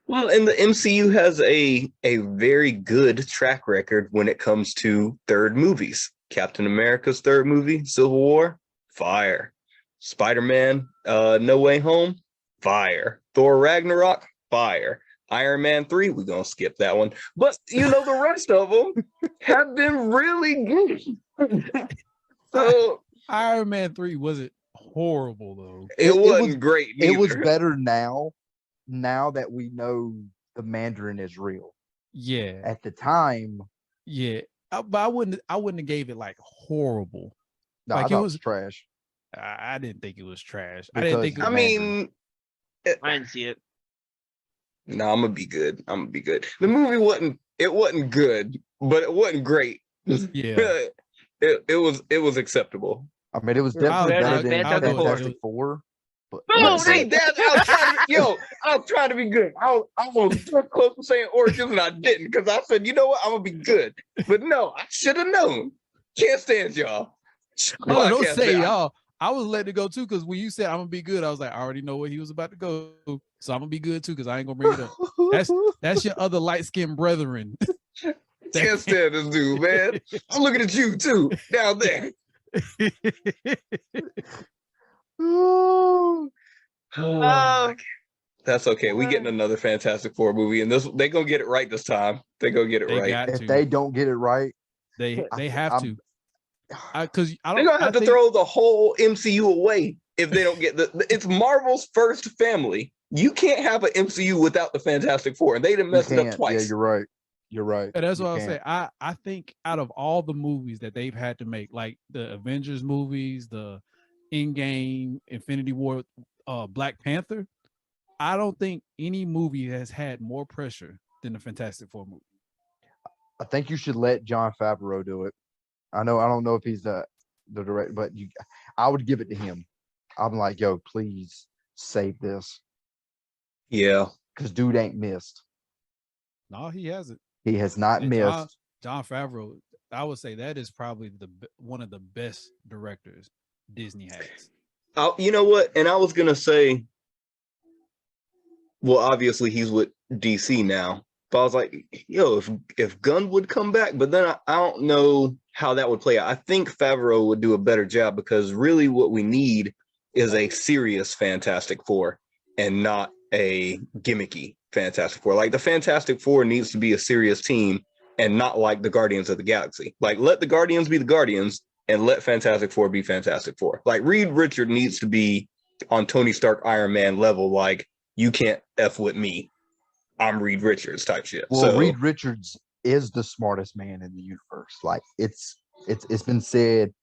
Well, and the MCU has a very good track record when it comes to third movies. Captain America's third movie, Civil War, fire. Spider-Man, No Way Home, fire. Thor Ragnarok, fire. Iron Man 3, we're going to skip that one. But, the rest of them have been really good. So Iron Man 3 wasn't horrible, though. It wasn't great. It was better now that we know the Mandarin is real. Yeah. At the time. Yeah. But I wouldn't have gave it like horrible. No, like I thought it was trash. I didn't think it was trash. I didn't think. Because It I was, mean, I didn't see it. no, I'm gonna be good. I'm gonna be good. The movie wasn't good, but it wasn't great. yeah. it was acceptable. I mean, it was I'll- definitely better I'll- than I'll go with Fantastic it. Four. But No, see that I was trying to be good. I was close to saying Origins and I didn't because I said, you know what, I'm gonna be good. But no, I should have known. Can't stand y'all. No, I don't can't say stand- y'all. I was letting it go too because when you said I'm gonna be good, I was like, I already know where he was about to go, so I'm gonna be good too because I ain't gonna bring it up. That's your other light skinned brethren. Can't stand this dude, man. I'm looking at you too down there. Ooh. Oh, That's okay. We getting another Fantastic Four movie, and they gonna get it right this time. They gonna get it They right. got If to. they don't get it right, They have I'm- to. Because I They're don't. gonna I have to think- throw the whole MCU away if they don't get it's Marvel's first family. You can't have an MCU without the Fantastic Four, and they done you messed it up can't. twice. Yeah, you're right. You're right. And that's You what I'll can't. say. I think out of all the movies that they've had to make, like the Avengers movies, the Endgame, Infinity War, Black Panther, I don't think any movie has had more pressure than the Fantastic Four movie. I think you should let John Favreau do it. I don't know if he's the director, but I would give it to him. I'm like, yo, please save this Yeah. because dude ain't missed. No, he hasn't. He has not And missed. John Favreau, I would say that is probably one of the best directors Disney has. You know what? And I was gonna say, well, obviously he's with DC now. But I was like, yo, if Gunn would come back, but then I don't know how that would play out. I think Favreau would do a better job because really what we need is a serious Fantastic Four and not a gimmicky Fantastic Four. Like the Fantastic Four needs to be a serious team and not like the Guardians of the Galaxy. Like let the Guardians be the Guardians and let Fantastic Four be Fantastic Four. Like Reed Richards needs to be on Tony Stark Iron Man level. Like you can't F with me. I'm Reed Richards type shit. Well, So Reed Richards is the smartest man in the universe. Like it's been said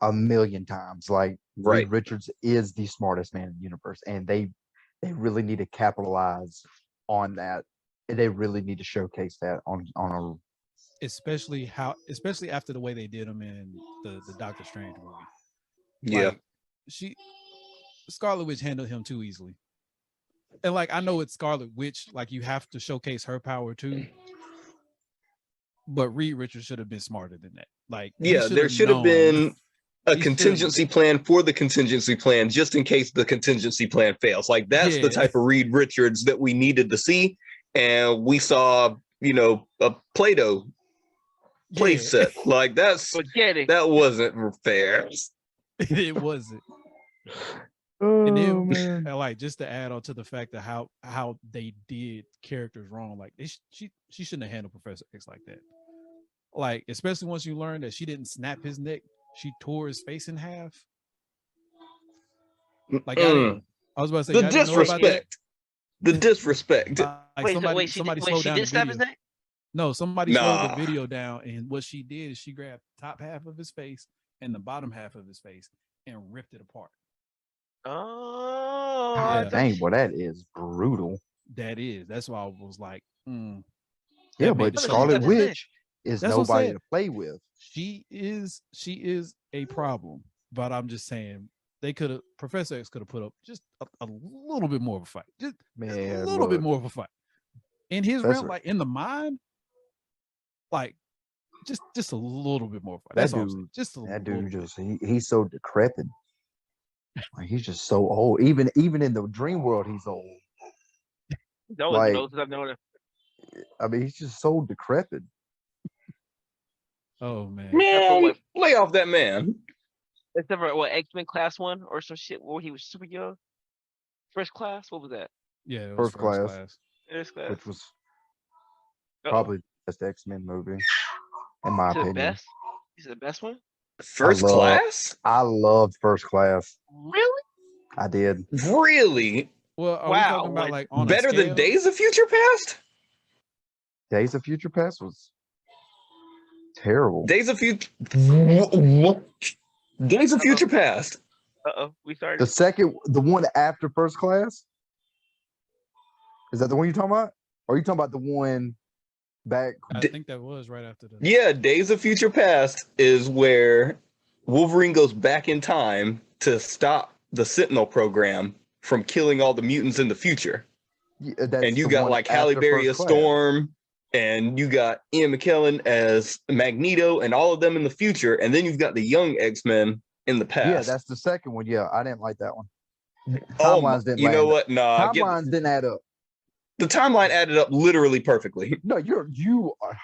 a million times. Like right. Reed Richards is the smartest man in the universe, and they really need to capitalize on that. They really need to showcase that on a especially after the way they did him in the Doctor Strange movie. Yeah. Like, Scarlet Witch handled him too easily. And like I know it's Scarlet Witch, like you have to showcase her power too. But Reed Richards should have been smarter than that. Like Yeah, there should have been a He contingency plan for the contingency plan just in case the contingency plan fails. Like that's the Yeah. type of Reed Richards that we needed to see. And we saw, a Play-Doh play set. Like forget it. that wasn't fair. It wasn't. Oh And then, man. and like just to add on to the fact that how they did characters wrong, like she shouldn't have handled Professor X like that. Like especially once you learn that she didn't snap his neck, she tore his face in half. Like I was about to say, The y'all didn't know about that? disrespect. The disrespect. Like somebody she slowed down did the snap his video. neck? No, somebody slowed Nah. the video down, and what she did is she grabbed the top half of his face and the bottom half of his face and ripped it apart. Oh, Yeah. God dang, well, that is brutal. That's why I was like, Yeah, That made but the Scarlet sense. Witch is That's what I'm nobody saying. to play with. she is a problem. But I'm just saying Professor X could have put up just a little bit more of a fight. Just a Man, little bit look, more of a fight. In his Professor- realm, like in the mind, like just a little bit more of a fight. That That's all I'm saying. dude- Just a that little dude bit. just he's so decrepit. Like, he's just so old. Even in the dream world, he's old. that was like- the most I've known. I mean, he's just so decrepit. Oh man. Man, lay off that man. Except for what X-Men Class 1 or some shit where he was super young. First Class, what was that? Yeah, it was First Class. First Class. Which was Uh-oh. probably the best X-Men movie, in my Is it the opinion. best? Is it the best one? First love- class? I loved First Class. Really? I did. Really? Well, are we Wow, talking about like, like on a Better than scale? Days of Future Past? Days of Future Past was terrible. Days of Future Past. We started. The one after First Class. Is that the one you're talking about? Or are you talking about the one back? I think that was right after the. Yeah, Days of Future Past is where Wolverine goes back in time to stop the Sentinel program from killing all the mutants in the future. Yeah, And you got like Halle Berry as Storm, and you got Ian McKellen as Magneto, and all of them in the future. And then you've got the young X-Men in the past. Yeah, that's the second one. Yeah, I didn't like that one. Oh, Timelines didn't. you know what? Nah, timelines didn't add up. The timeline added up literally perfectly. No, you are.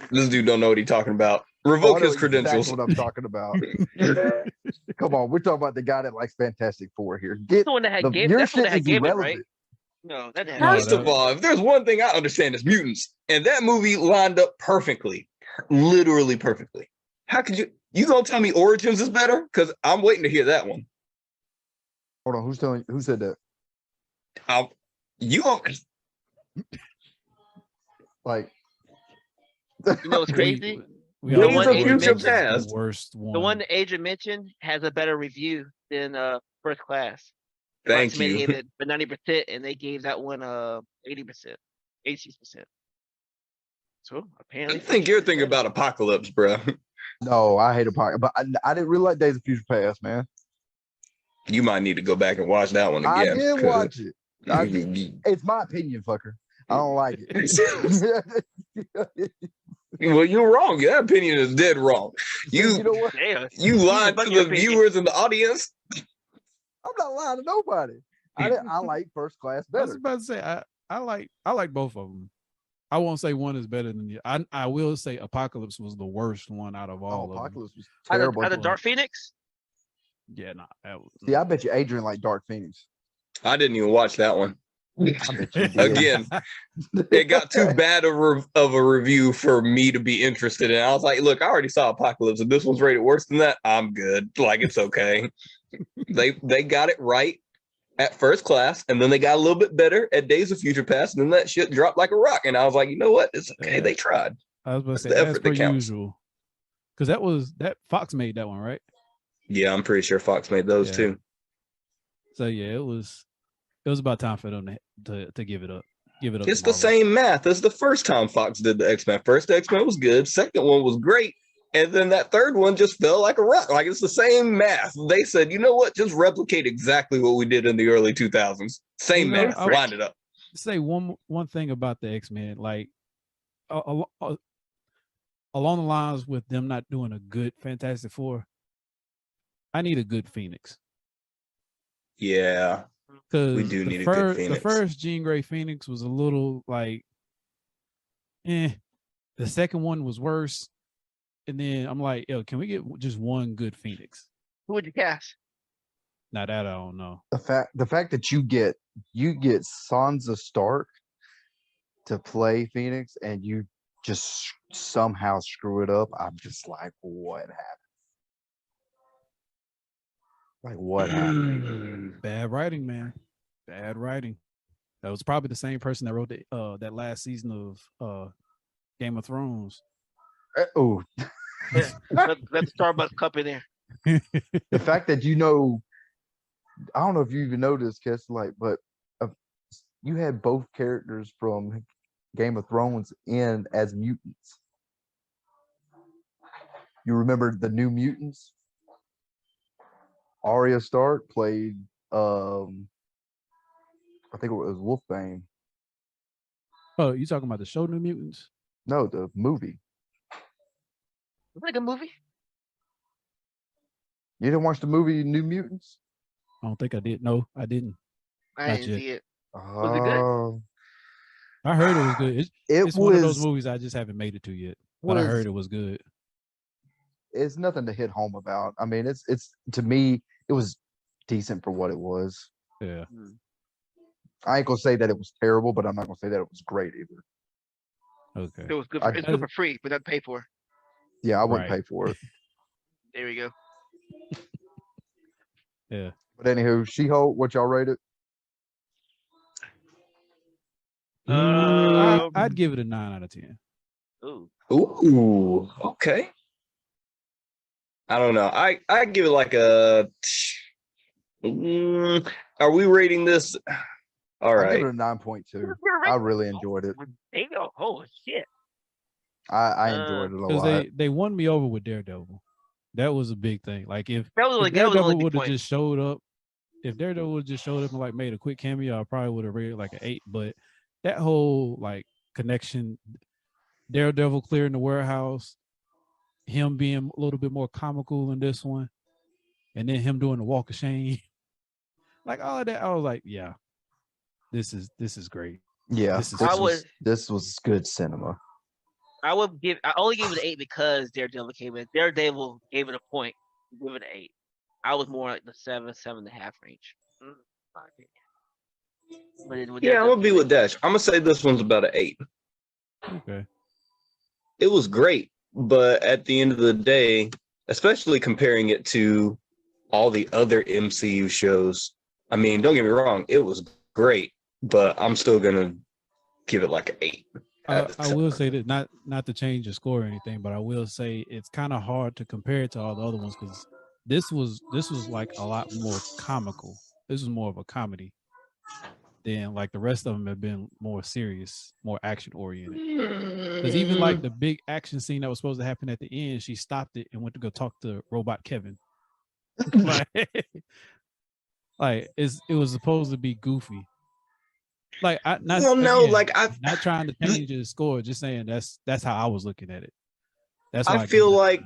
This dude don't know what he's talking about. Revoke his credentials. That's what I'm talking about. Come on, we're talking about the guy that likes Fantastic Four here. Get the one that had Gambit. Your That's the one shit that had is Gambit, irrelevant. right? No, that didn't. First of all, if there's one thing I understand, it's mutants, and that movie lined up perfectly, literally perfectly. How could you gonna tell me Origins is better? Because I'm waiting to hear that one. Hold on, who said that? You don't. Like, You know what's crazy? Days one of Agent Future mentioned- Past. The worst one. The one that Agent mentioned has a better review than First Class. Thank Rotten Tomatoes you. gave it 90%, and they gave that one 80%, 86%. So I apparently, think you're thinking about Apocalypse, bro. no, I hate Apocalypse, but I didn't really like Days of Future Past, man. You might need to go back and watch that one I again. did watch it. It's my opinion, fucker. I don't like it. Well, you're wrong. That opinion is dead wrong. You know what? yeah, You lied to fuck the your opinion. viewers and the audience. I'm not lying to nobody. I like First Class I was better. about to say I like both of them. I won't say one is better than the. I will say Apocalypse was the worst one out of all of them. Apocalypse was Out terrible. of Dark Phoenix. Yeah, nah. That was, See, I bet you Adrian liked Dark Phoenix. I didn't even watch that one. I bet you did. Again, it got too bad of a review for me to be interested in. I was like, look, I already saw Apocalypse, and this one's rated worse than that. I'm good. Like, it's okay. They got it right at First Class, and then they got a little bit better at Days of Future Past, and then that shit dropped like a rock. And I was like, you know what? It's okay. Yeah. They tried. I was about to That's say the as effort per that counts. usual, because that Fox made that one, right? Yeah, I'm pretty sure Fox made those Yeah. too. So yeah, it was about time for them to give it up. Give it up. It's to the Marvel. same math as the first time Fox did the X-Men. First X-Men was good. Second one was great. And then that third one just fell like a rock. Like, it's the same math. They said, you know what? Just replicate exactly what we did in the early 2000s. Same You know, math. I- Line it up. Say one thing about the X-Men, like along the lines with them not doing a good Fantastic Four. I need a good Phoenix. Yeah. Because We do need a good the Phoenix. first Jean Grey Phoenix was a little like, the second one was worse, and then I'm like, yo, can we get just one good Phoenix? Who would you cast? Now that I don't know. The fact that you get Sansa Stark to play Phoenix and you just somehow screw it up, I'm just like, what happened? Like, what happened? Bad writing, man. Bad writing. That was probably the same person that wrote that last season of Game of Thrones. Oh, Let the Starbucks cup in there. the fact that I don't know if you even know this, Kes, like, but you had both characters from Game of Thrones in as mutants. You remember the New Mutants? Arya Stark played, I think it was Wolfbane. Oh, you talking about the show New Mutants? No, the movie. Was that a good movie? You didn't watch the movie New Mutants? I don't think I did. No, I didn't. I Not didn't yet. see it. Was it good? I heard it was good. It's one of those movies I just haven't made it to yet. But I heard it was good. It's nothing to hit home about. I mean, it's to me, it was decent for what it was. Yeah. I ain't gonna say that it was terrible, but I'm not gonna say that it was great either. Okay. It was good. I- It's good for free, but not paid for. Yeah, I wouldn't Right. pay for it. There we go. Yeah. But anywho, She-Hulk, what y'all rate it? I'd give it a 9 out of 10. Ooh. Ooh, okay. I don't know. I give it like a. Are we rating this? All I give right. it a 9.2. I really enjoyed it. Oh shit! I enjoyed it a Because lot. they won me over with Daredevil. That was a big thing. Like if That was if like that was a Daredevil really big would have point. just showed up, if Daredevil would have just showed up and like made a quick cameo, I probably would have rated like an 8. But that whole like connection, Daredevil clearing the warehouse, him being a little bit more comical in this one, and then him doing the walk of shame, like all of that, I was like, yeah, this is great. Yeah, This is this was good cinema. I only give it an 8 because Daredevil came in. Daredevil gave it a point. Give it an 8. I was more like the 7.5 range. Yeah, I'm gonna be with Dash. I'm gonna say this one's about an 8. Okay. It was great, but at the end of the day, especially comparing it to all the other MCU shows, I mean, don't get me wrong, it was great, but I'm still gonna give it like an 8. I will say that not to change the score or anything, but I will say it's kind of hard to compare it to all the other ones because this was like a lot more comical. This was more of a comedy than like the rest of them have been more serious, more action oriented. Because even like the big action scene that was supposed to happen at the end, she stopped it and went to go talk to Robot Kevin. like it was supposed to be goofy. Like not trying to change the score, just saying that's how I was looking at it. That's I feel like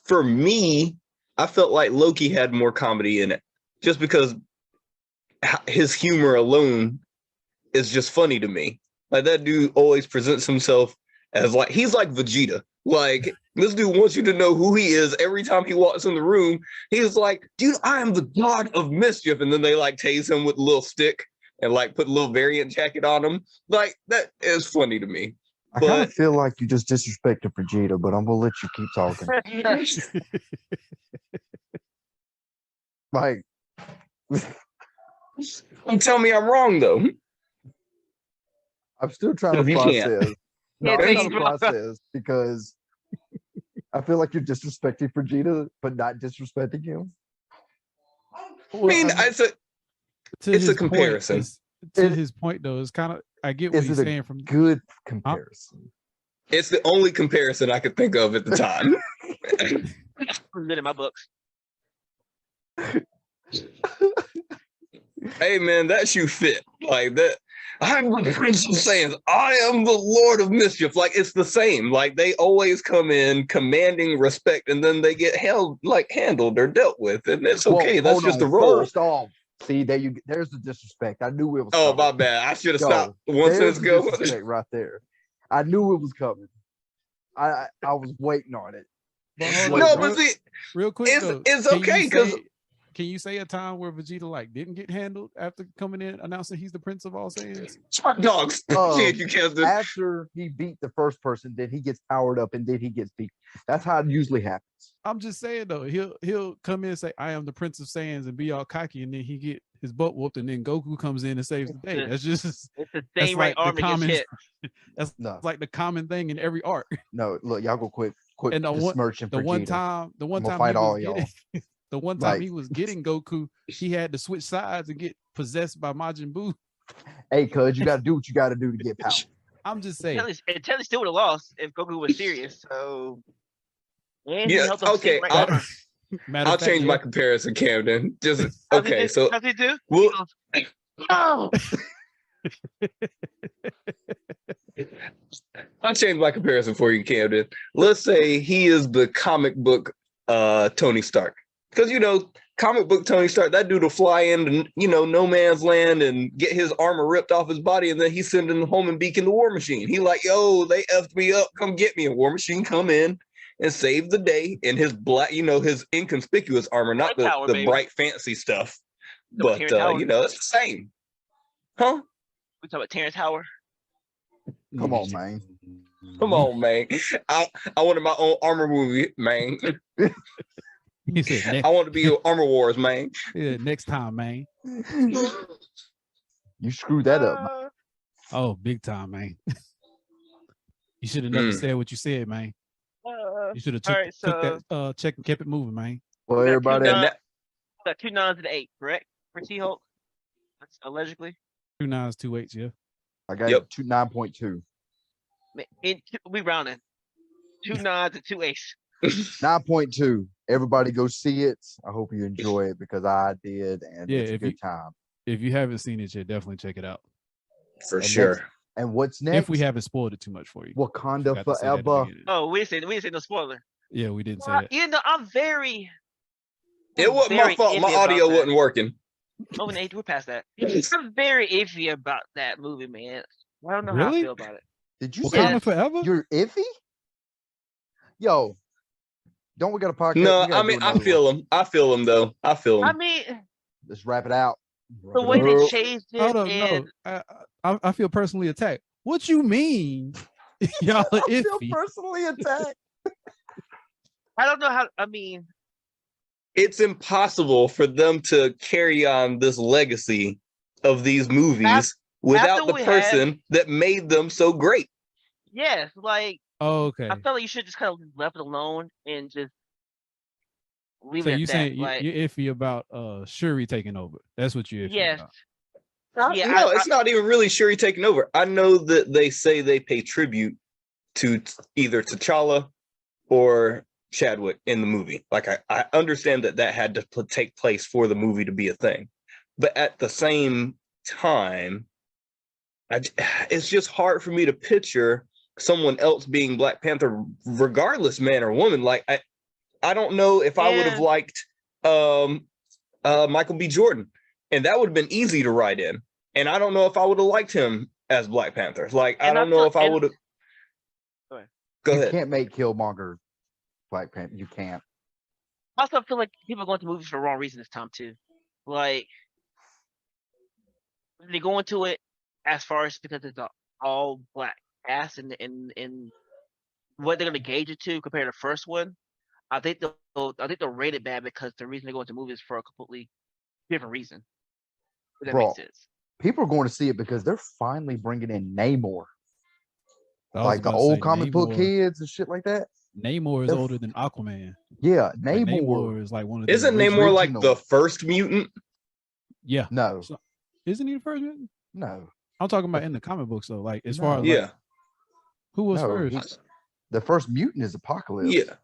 for me, I felt like Loki had more comedy in it, just because his humor alone is just funny to me. Like that dude always presents himself as like he's like Vegeta. Like this dude wants you to know who he is every time he walks in the room. He's like, dude, I am the god of mischief, and then they like tase him with a little stick and like put a little variant jacket on him. Like that is funny to me. I kind of feel like you just disrespected Vegeta, but I'm gonna let you keep talking. Like, tell me I'm wrong though. I'm still trying to process. No, I'm trying to process because I feel like you're disrespecting Vegeta, but not disrespecting him. Well, I mean, it's a comparison. To his point, though, it's kind of I get what he's saying from good comparison. It's the only comparison I could think of at the time. Good in my books. Hey man, that shoe fit like that. I'm the Prince of Saiyans. I am the Lord of Mischief. Like it's the same. Like they always come in commanding respect, and then they get handled or dealt with, and it's okay. Well, that's just the role. First off, see, there's the disrespect. I knew it was. Oh, my bad. I should have stopped one sentence ago. Right there. I knew it was coming. I was waiting on it. But see, real quick, it's okay because. Can you say a time where Vegeta like didn't get handled after coming in announcing he's the Prince of all Saiyans? Smart dogs. After he beat the first person, then he gets powered up and then he gets beat. That's how it usually happens. I'm just saying though, he'll come in and say, "I am the Prince of Saiyans," and be all cocky, and then he get his butt whooped, and then Goku comes in and saves the day. That's just it's the same right arm that gets hit. That's like the common thing in every art. No, look, y'all go quick and the one time fight all y'all. The one time he was getting Goku, he had to switch sides and get possessed by Majin Buu. Hey, cuz you got to do what you got to do to get power. I'm just saying. Telly still would have lost if Goku was serious. So, yeah, okay. I'll change my comparison, Camden. Just okay. So how's he do? No. I'll change my comparison for you, Camden. Let's say he is the comic book Tony Stark. Because, comic book Tony Stark, that dude will fly into, no man's land and get his armor ripped off his body, and then he's sending home and beacon the War Machine. He like, yo, they effed me up. Come get me. And War Machine come in and save the day in his black, his inconspicuous armor, not the bright fancy stuff. But, it's the same. Huh? We talk about Terrence Howard. Come on, man. Come on, man. I wanted my own armor movie, man. He said, I want to be Armor Wars, man. Yeah, next time, man. You screwed that up, man. Oh, big time, man. You should have never said what you said, man. You should have all took right, so that check and kept it moving, man. Well, got two everybody, And nines, that, got 2 nines and 8, correct? For She-Hulk, that's allegedly. 2 9s, 2 8s, yeah. I got Yep. 9.2. We rounding 2 nines and 2 8s. 9.2. Everybody go see it. I hope you enjoy it because I did, and Yeah, it's a if good you- time. If you haven't seen it yet, definitely check it out. for And sure. next- And what's next? If we haven't spoiled it too much for you. Wakanda Forgot to say that at the forever. beginning. Oh, we didn't say no spoiler. Yeah, we didn't say Well, that. you know, I'm very. It wasn't my very fault. My iffy about audio that. wasn't working. Oh, and 8, we're past that. I'm very iffy about that movie, man. I don't know how I Really? feel about it. Did you Wakanda say Forever? you're iffy? Yo, don't we got a podcast? No, We gotta I do mean, I another feel one. him. I feel him, though. I feel I him. mean, Let's wrap it out. the way they changed it, Hold up, and no. I feel personally attacked. What you mean? Y'all are I feel iffy. personally attacked. I don't know how. I mean, It's impossible for them to carry on this legacy of these movies without after the we person that made them so great. yes, like Oh, okay. I felt like you should just kind of left it alone and just leave So it you at that. saying Like, you're iffy about Shuri taking over? That's what you're iffy yes, about. yeah, No, it's not even really Shuri taking over. I know that they say they pay tribute to either T'Challa or Chadwick in the movie. Like, I understand that had to take place for the movie to be a thing. But at the same time, it's just hard for me to picture someone else being Black Panther, regardless, man or woman. Like, I don't know if I would have Yeah. liked Michael B. Jordan, and that would have been easy to write in. And I don't know if I would have liked him as Black Panther. Like, I And don't know if I would have. Go ahead. Go You ahead. can't make Killmonger Black Panther. You can't. I also feel like people are going to movies for the wrong reason this time too. Like they go into it as far as because it's a all black cast and what they're gonna gauge it to compared to the first one. I think they'll rate it bad because the reason they go into movies for a completely different reason. If that Bro. makes sense. People are going to see it because they're finally bringing in Namor, I was like the about to old say, comic book kids and shit like that. Namor is They're- older than Aquaman. Yeah, Like, Namor. Namor is like one of the Isn't original- Namor like the original. first mutant? Yeah. No, So- Isn't he the first one? no, I'm talking about in the comic books though. Like as far as Yeah. like, who was no. first? The first mutant is Apocalypse. Yeah.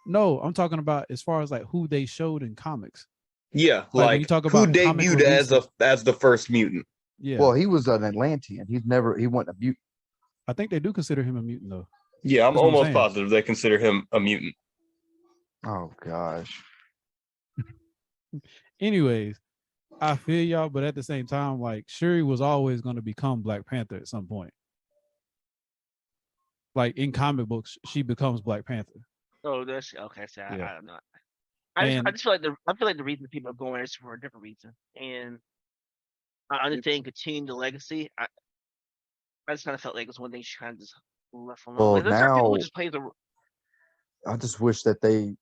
No, I'm talking about as far as like who they showed in comics. Yeah. when Like, you talk who about comic debuted releases- as the first mutant? Yeah. Well, he was an Atlantean. He wasn't a mutant. I think they do consider him a mutant though. Yeah, I'm That's what I'm almost saying. positive they consider him a mutant. Oh gosh. Anyways, I feel y'all, but at the same time, like Shuri was always going to become Black Panther at some point. Like in comic books, she becomes Black Panther. Oh, that's okay. So I Yeah. don't know. I And- just feel like the reason people are going is for a different reason, and I understand continuing the legacy. I just kind of felt like it was one thing she kind of just left alone. Well, Like, there's certain people who now- just play the I just wish that they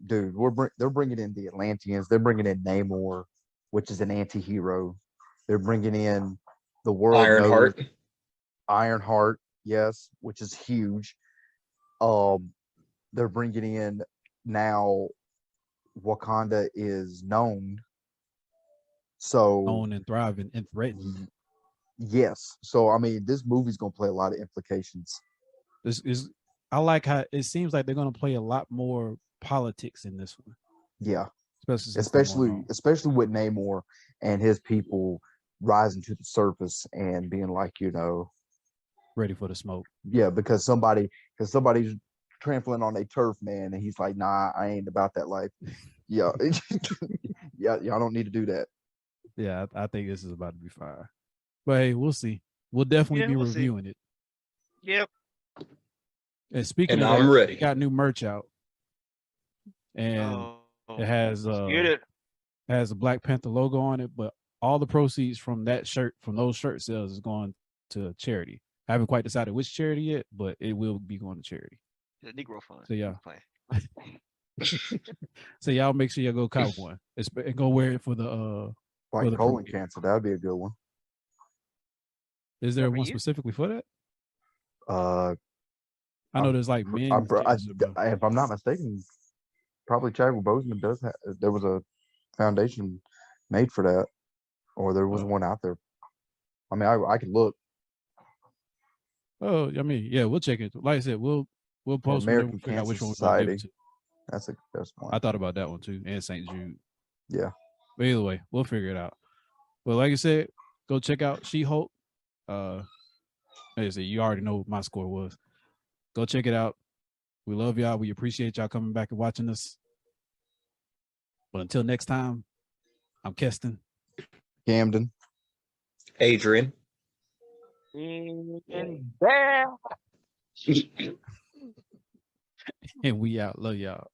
dude. They're bringing in the Atlanteans. They're bringing in Namor, which is an anti-hero. They're bringing in the world knows- Ironheart. Ironheart, yes, which is huge. They're bringing in now. Wakanda is known, so Known and thriving and threatened. yes. So I mean, this movie's gonna play a lot of implications. This is I like how it seems like they're going to play a lot more politics in this one, Yeah, especially since they're going especially on. with Namor and his people rising to the surface and being like, Ready for the smoke. yeah, because somebody's trampling on a turf, man, and he's like, nah, I ain't about that life. Yeah, yeah, y'all don't need to do that. Yeah, I think this is about to be fire. But hey, we'll see. We'll definitely Yeah, be we'll see. reviewing it. Yep. And speaking And of I'm that, ready. got new merch out, and it has Get it. has a Black Panther logo on it. But all the proceeds from those shirt sales is going to charity. I haven't quite decided which charity yet, but it will be going to charity. The Negro Fund. So yeah, Play. so y'all make sure y'all go cop one and go wear it for the Like the colon premiere. cancer, that'd be a good one. Is there that for one you? specifically for that? I know there's like men. If I'm not mistaken, probably Chadwick Boseman does have. There was a foundation made for that, or there was one out there. I mean, I could look. Oh, I mean, yeah, we'll check it. Like I said, we'll post whenever we American figure out Cancer which one we're gonna give it Society. to. That's one. I thought about that one too, and St. Jude. Yeah. But either way, we'll figure it out. But like I said, go check out She-Hulk. Like I said, you already know what my score was. Go check it out. We love y'all. We appreciate y'all coming back and watching us. But until next time, I'm Keston. Camden. Adrian. And there. And we out. Love y'all.